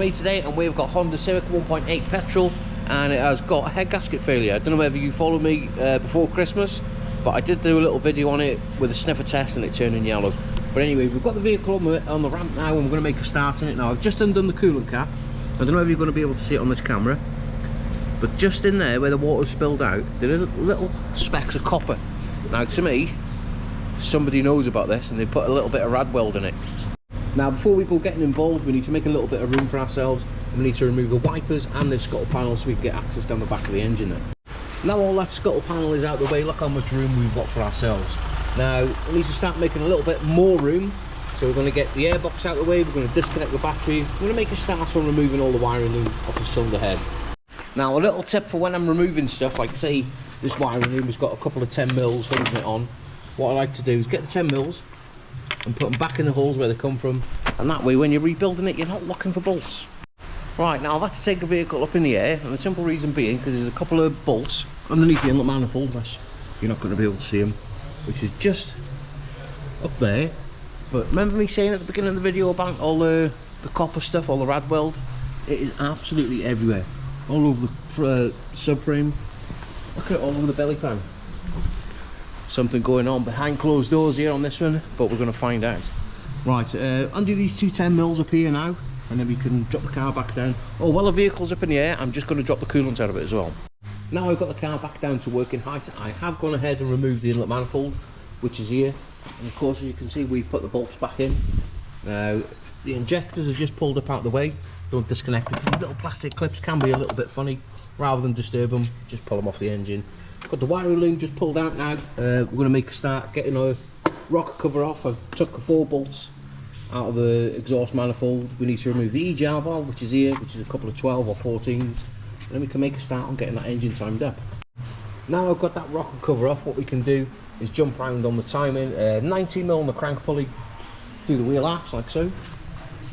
me today, and we've got Honda Civic 1.8 petrol, and it has got a head gasket failure. I don't know whether you followed me before Christmas, but I did do a little video on it with a sniffer test and it turning yellow. But anyway, we've got the vehicle on the ramp now, and we're going to make a start on it now. I've just undone the coolant cap. I don't know if you're going to be able to see it on this camera, but just in there where the water spilled out, there is little specks of copper. Now to me, somebody knows about this and they put a little bit of rad weld in it. Now before we go getting involved, we need to make a little bit of room for ourselves, and we need to remove the wipers and the scuttle panel so we can get access down the back of the engine there. Now all that scuttle panel is out of the way, look how much room we've got for ourselves. Now we need to start making a little bit more room, so we're going to get the airbox out of the way, we're going to disconnect the battery, we're going to make a start on removing all the wiring loom off the cylinder head. Now a little tip for when I'm removing stuff, like say this wiring loom has got a couple of 10 mils holding it on, what I like to do is get the 10 mils and put them back in the holes where they come from, and that way when you're rebuilding it you're not looking for bolts. Right, now I've had to take the vehicle up in the air, and the simple reason being because there's a couple of bolts underneath the inlet manifold, which you're not going to be able to see them, which is just up there. But remember me saying at the beginning of the video about all the copper stuff, all the rad weld? It is absolutely everywhere, all over the subframe. Look at it all over the belly pan. Something going on behind closed doors here on this one, but we're going to find out. Right, undo these two 10 mils up here now, and then we can drop the car back down. Oh, while the vehicle's up in the air, I'm just going to drop the coolant out of it as well. Now I've got the car back down to working height, I have gone ahead and removed the inlet manifold, which is here. And of course, as you can see, we've put the bolts back in. Now, the injectors are just pulled up out of the way. Don't disconnect it. These little plastic clips can be a little bit funny. Rather than disturb them, just pull them off the engine. Got the wiring loom just pulled out now. We're going to make a start getting our rocker cover off. I've took the 4 bolts out of the exhaust manifold. We need to remove the EGR valve, which is here, which is a couple of 12 or 14s. And then we can make a start on getting that engine timed up. Now I've got that rocker cover off, what we can do is jump around on the timing. 19mm on the crank pulley through the wheel arch, like so.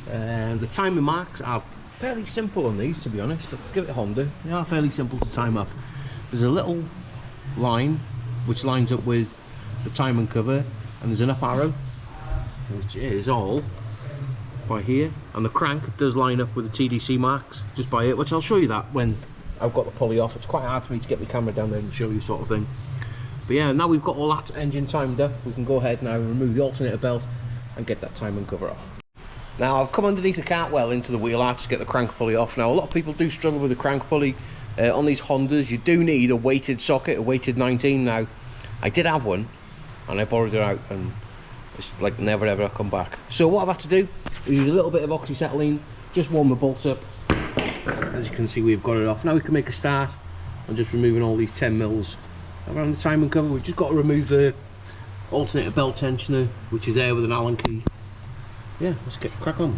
The timing marks are fairly simple on these, to be honest. I'll give it a Honda. They are fairly simple to time up. There's a little line which lines up with the timing cover, and there's an up arrow which is all by here, and the crank does line up with the TDC marks just by it, which I'll show you that when I've got the pulley off. It's quite hard for me to get my camera down there and show you, sort of thing. But yeah, now we've got all that engine timed up, we can go ahead now and remove the alternator belt and get that timing cover off. Now I've come underneath the cartwell into the wheel arch to get the crank pulley off. Now a lot of people do struggle with the crank pulley. On these Hondas you do need a weighted socket, a weighted 19. Now I did have one and I borrowed it out, and it's like never ever come back. So what I've had to do is use a little bit of oxyacetylene, just warm the bolts up. As you can see, we've got it off. Now we can make a start on just removing all these 10 mils around the timing cover. We've just got to remove the alternator belt tensioner, which is there with an Allen key. Yeah, let's get crack on.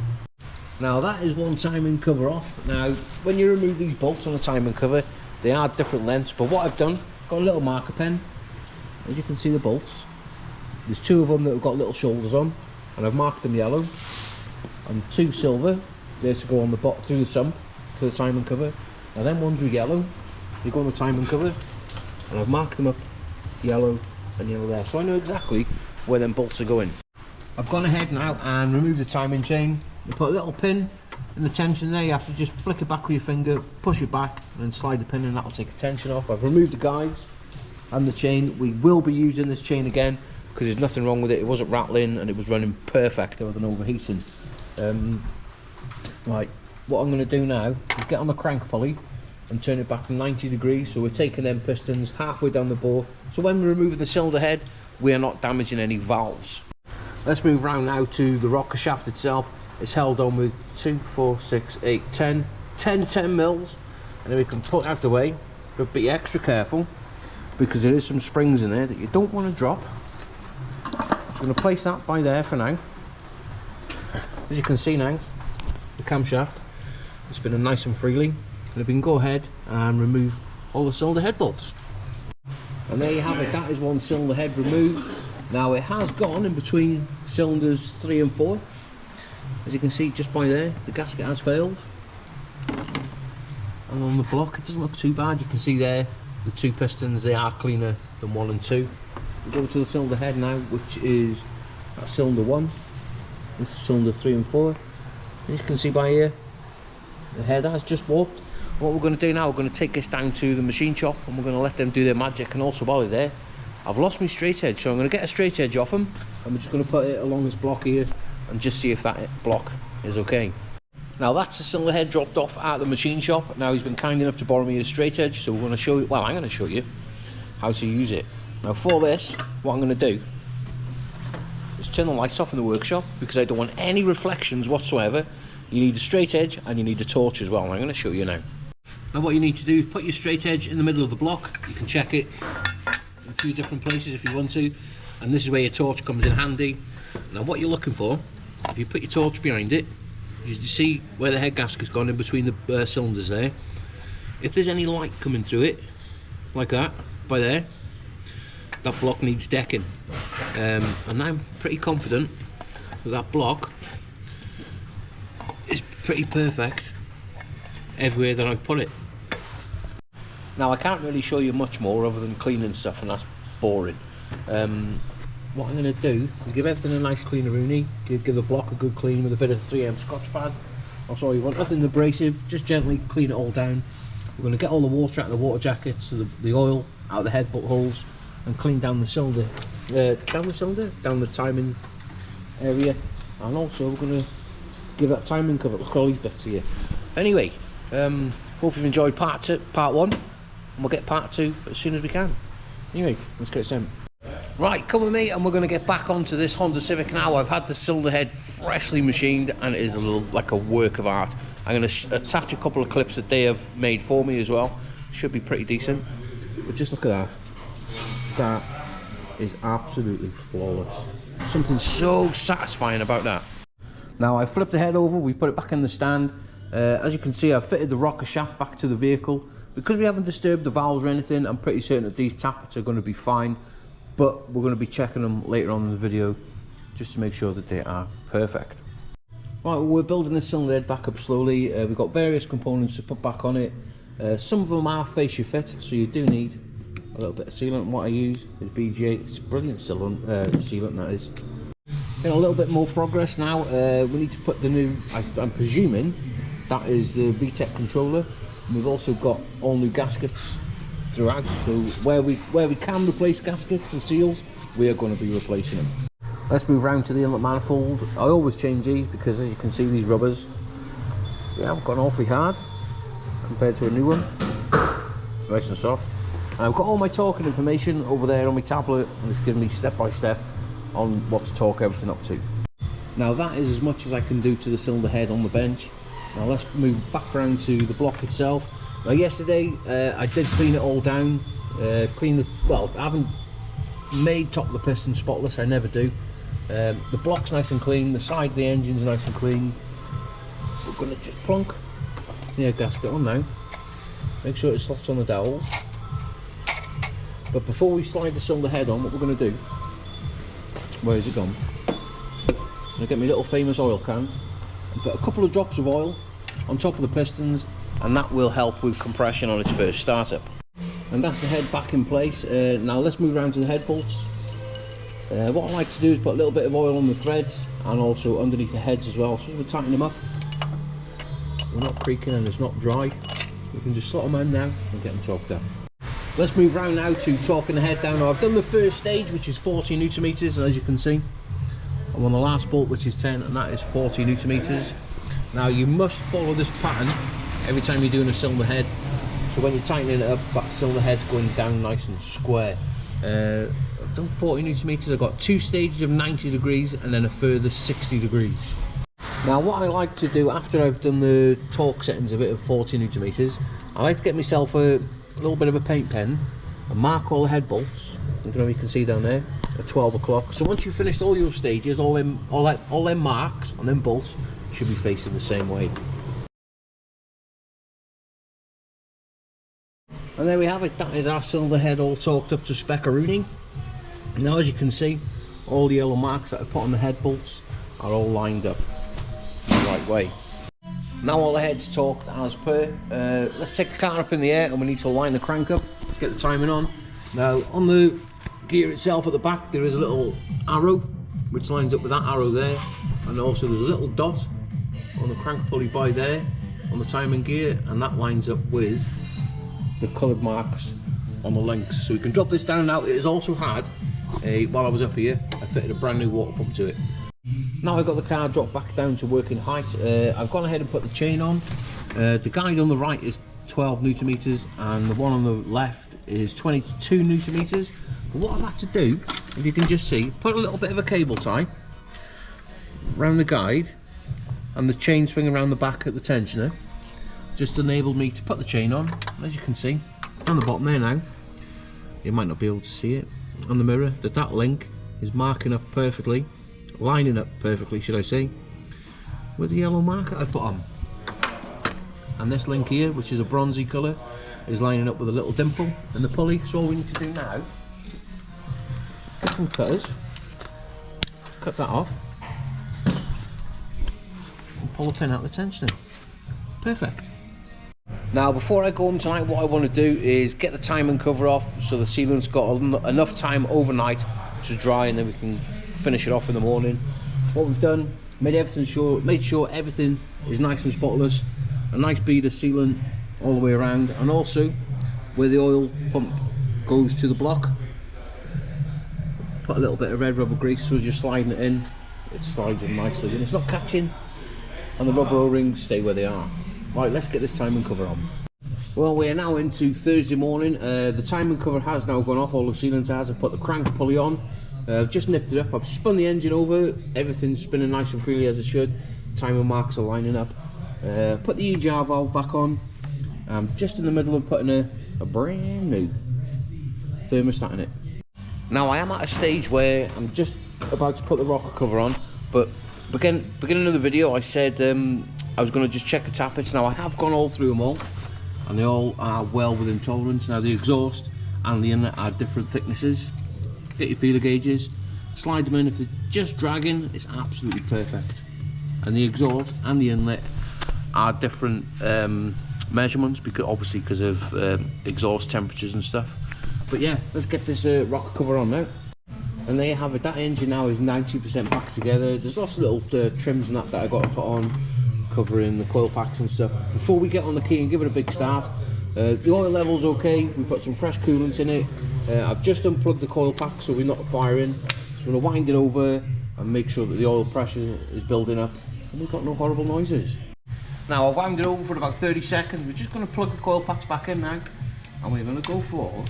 Now that is one timing cover off. Now when you remove these bolts on the timing cover, they are different lengths, but what I've done, got a little marker pen. As you can see, the bolts, there's 2 of them that have got little shoulders on, and I've marked them yellow, and 2 silver, there to go on the bottom through the sump to the timing cover, and then ones with yellow, they go on the timing cover, and I've marked them up yellow and yellow there, so I know exactly where them bolts are going. I've gone ahead now and removed the timing chain. You put a little pin in the tension there, you have to just flick it back with your finger, push it back, and then slide the pin in, that'll take the tension off. I've removed the guides and the chain. We will be using this chain again because there's nothing wrong with it. It wasn't rattling and it was running perfect other than overheating. Right, what I'm going to do now is get on the crank pulley and turn it back 90 degrees, so we're taking them pistons halfway down the bore, so when we remove the cylinder head we are not damaging any valves. Let's move round now to the rocker shaft itself. It's held on with 2, 4, 6, 8, 10 mils, and then we can put it out the way, but be extra careful because there is some springs in there that you don't want to drop. I'm just going to place that by there for now. As you can see now, the camshaft is spinning nice and freely, and we can go ahead and remove all the cylinder head bolts. And there you have it, that is one cylinder head removed. Now it has gone in between cylinders 3 and 4. As you can see just by there, the gasket has failed. And on the block it doesn't look too bad. You can see there the 2 pistons, they are cleaner than 1 and 2. We go to the cylinder head now, which is cylinder 1. This is cylinder 3 and 4. As you can see by here, The head has just warped. What we're going to do now, we're going to take this down to the machine shop and we're going to let them do their magic. And also while they're there, I've lost my straight edge, so I'm going to get a straight edge off them and we're just going to put it along this block here and just see if that block is okay. Now that's the cylinder head dropped off at the machine shop. Now he's been kind enough to borrow me his straight edge, so we're going to show you, well, I'm going to show you how to use it. Now for this, what I'm going to do is turn the lights off in the workshop because I don't want any reflections whatsoever. You need a straight edge and you need a torch as well, and I'm going to show you now. Now what you need to do is put your straight edge in the middle of the block. You can check it in a few different places if you want to, and this is where your torch comes in handy. Now what you're looking for, if you put your torch behind it, you see where the head gasket's gone in between the cylinders there. If there's any light coming through it, like that, by there, that block needs decking. And I'm pretty confident that that block is pretty perfect everywhere that I've put it. Now I can't really show you much more other than cleaning stuff, and that's boring. What I'm going to do is give everything a nice cleaner-rooney, give the block a good clean with a bit of 3M Scotch pad. That's all you want, nothing abrasive, just gently clean it all down. We're going to get all the water out of the water jackets, the oil out of the head butt holes, and clean down the cylinder, down the timing area, and also we're going to give that timing cover. Look at all these bits here. Anyway, hope you've enjoyed part one, and we'll get part two as soon as we can. Anyway, let's get it sent. Right, come with me and we're going to get back onto this Honda Civic now. I've had the cylinder head freshly machined and it is like a work of art. I'm going to attach a couple of clips that they have made for me as well. Should be pretty decent. But just look at that. That is absolutely flawless. Something so satisfying about that. Now I flipped the head over, we put it back in the stand. As you can see, I've fitted the rocker shaft back to the vehicle. Because we haven't disturbed the valves or anything, I'm pretty certain that these tappets are going to be fine. But we're going to be checking them later on in the video just to make sure that they are perfect. Right, well, we're building this cylinder head back up slowly. We've got various components to put back on it. Some of them are fascia fit, so you do need a little bit of sealant. What I use is BG8. It's brilliant sealant, that is. A little bit more progress now. We need to put the new, I'm presuming that is the V-TEC controller. And we've also got all new gaskets throughout, so where we can replace gaskets and seals, we are going to be replacing them. Let's move round to the inlet manifold. I always change these because, as you can see, these rubbers, they have gone awfully hard compared to a new one. It's nice and soft. And I've got all my torquing information over there on my tablet, and it's giving me step by step on what to torque everything up to. Now that is as much as I can do to the cylinder head on the bench. Now let's move back around to the block itself. Now yesterday I did clean it all down, I haven't made top of the piston spotless, I never do. The block's nice and clean, the side of the engine's nice and clean. We're going to just plonk the air gasket on now, make sure it slots on the dowels. But before we slide the cylinder head on, what we're going to do, where is it gone? I'm going to get my little famous oil can and put a couple of drops of oil on top of the pistons, and that will help with compression on its first startup. And that's the head back in place. Now let's move around to the head bolts. What I like to do is put a little bit of oil on the threads and also underneath the heads as well, so as we tighten them up, we're not creaking and it's not dry. We can just slot them in now and get them torqued down. Let's move round now to torquing the head down. Now I've done the first stage, which is 40 Newton meters, and as you can see, I'm on the last bolt, which is 10, and that is 40 Newton meters. Now you must follow this pattern every time you're doing a cylinder head, so when you're tightening it up, that cylinder head's going down nice and square. I've done 40 Newton meters. I've got 2 stages of 90 degrees and then a further 60 degrees. Now what I like to do after I've done the torque settings of it of 40 Newton meters, I like to get myself a little bit of a paint pen and mark all the head bolts. You can see down there at 12 o'clock. So once you've finished all your stages, all them marks on them bolts should be facing the same way. And there we have it. That is our cylinder head all torqued up to spec-a-rooning. Now as you can see, all the yellow marks that I put on the head bolts are all lined up in the right way. Now all the heads torqued as per. Let's take the car up in the air and we need to line the crank up, get the timing on. Now on the gear itself at the back there is a little arrow which lines up with that arrow there, and also there's a little dot on the crank pulley by there on the timing gear, and that lines up with the coloured marks on the links. So we can drop this down now. It has also had, while I was up here, I fitted a brand new water pump to it. Now I've got the car dropped back down to working height, I've gone ahead and put the chain on. The guide on the right is 12 Newton meters and the one on the left is 22 Newton meters. But what I've had to do, if you can just see, put a little bit of a cable tie around the guide and the chain swinging around the back at the tensioner just enabled me to put the chain on. As you can see on the bottom there now, you might not be able to see it on the mirror, that link is marking up perfectly, lining up perfectly should I say, with the yellow marker I put on. And this link here, which is a bronzy colour, is lining up with a little dimple in the pulley. So all we need to do now, get some cutters, cut that off and pull the pin out the tensioner. Perfect. Now before I go home tonight, what I want to do is get the timing cover off so the sealant's got enough time overnight to dry, and then we can finish it off in the morning. What we've done, made sure everything is nice and spotless, a nice bead of sealant all the way around, and also where the oil pump goes to the block, put a little bit of red rubber grease, so just sliding it in, it slides in nicely and it's not catching, and the rubber O-rings stay where they are. Right, let's get this timing cover on. Well, we are now into Thursday morning. The timing cover has now gone off, all the sealant has. I've put the crank pulley on, I've just nipped it up, I've spun the engine over, everything's spinning nice and freely as it should, timing marks are lining up. Put the EGR valve back on. I'm just in the middle of putting a brand new thermostat in it. Now I am at a stage where I'm just about to put the rocker cover on, but beginning of the video I said I was going to just check the tappets. Now I have gone all through them all, and they all are well within tolerance. Now the exhaust and the inlet are different thicknesses. Get your feeler gauges, slide them in. If they're just dragging, it's absolutely perfect. And the exhaust and the inlet are different measurements, because of exhaust temperatures and stuff. But yeah, let's get this rocker cover on now. And there you have it. That engine now is 90% back together. There's lots of little trims and that I got to put on, covering the coil packs and stuff. Before we get on the key and give it a big start, the oil level's okay. We put some fresh coolant in it. I've just unplugged the coil pack so we're not firing. So I'm going to wind it over and make sure that the oil pressure is building up and we've got no horrible noises. Now I've wound it over for about 30 seconds. We're just going to plug the coil packs back in now, and we're going to go for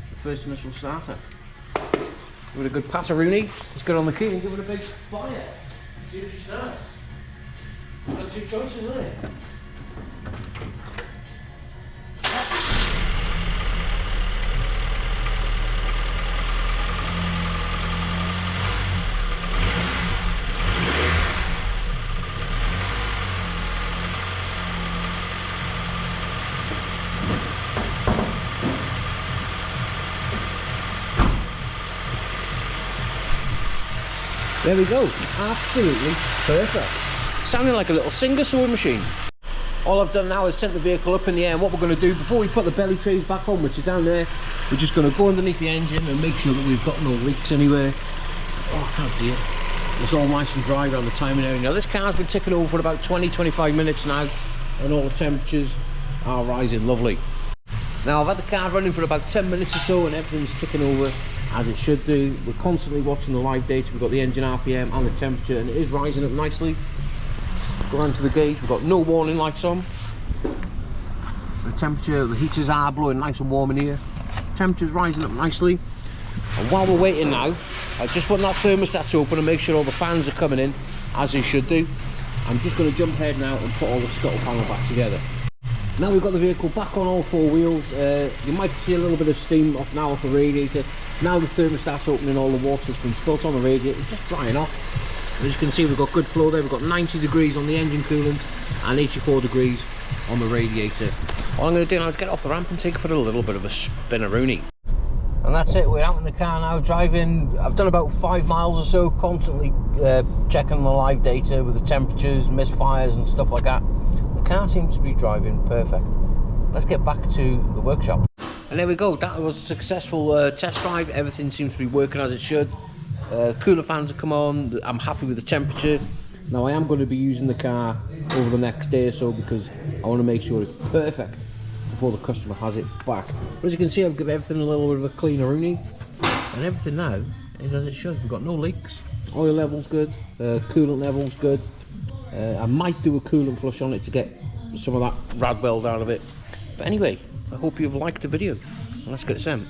the first initial starter. Give it a good pat-a-rooney. Let's get on the key and give it a big fire. See if she starts. We've got two choices, isn't it? There we go, absolutely perfect. Sounding like a little Singer sewing machine. All I've done now is sent the vehicle up in the air, and what we're going to do before we put the belly trays back on, which is down there, we're just going to go underneath the engine and make sure that we've got no leaks anywhere. Oh, I can't see it. It's all nice and dry around the timing area. Now this car's been ticking over for about 20-25 minutes now, and all the temperatures are rising lovely. Now I've had the car running for about 10 minutes or so and everything's ticking over as it should do. We're constantly watching the live data. We've got the engine RPM and the temperature, and it is rising up nicely. Go around to the gauge, we've got no warning lights on. The temperature, the heaters are blowing nice and warm in here. Temperature's rising up nicely. And while we're waiting now, I just want that thermostat to open and make sure all the fans are coming in as they should do. I'm just going to jump ahead now and put all the scuttle panel back together. Now we've got the vehicle back on all four wheels. You might see a little bit of steam off the radiator. Now the thermostat's opening, all the water that's been spilt on the radiator is just drying off. As you can see, we've got good flow there. We've got 90 degrees on the engine coolant and 84 degrees on the radiator. All I'm going to do now is get off the ramp and take it for a little bit of a spin-a-rooney. And that's it, we're out in the car now driving. I've done about 5 miles or so, constantly checking the live data with the temperatures, misfires and stuff like that. The car seems to be driving perfect. Let's get back to the workshop. And there we go, that was a successful test drive. Everything seems to be working as it should. Cooler fans have come on, I'm happy with the temperature. Now I am going to be using the car over the next day or so, because I want to make sure it's perfect before the customer has it back. But as you can see, I've given everything a little bit of a cleaner-oonie, and everything now is as it should. We've got no leaks, oil level's good, coolant level's good. I might do a coolant flush on it to get some of that rad weld out of it. But anyway, I hope you've liked the video, and let's get it sent.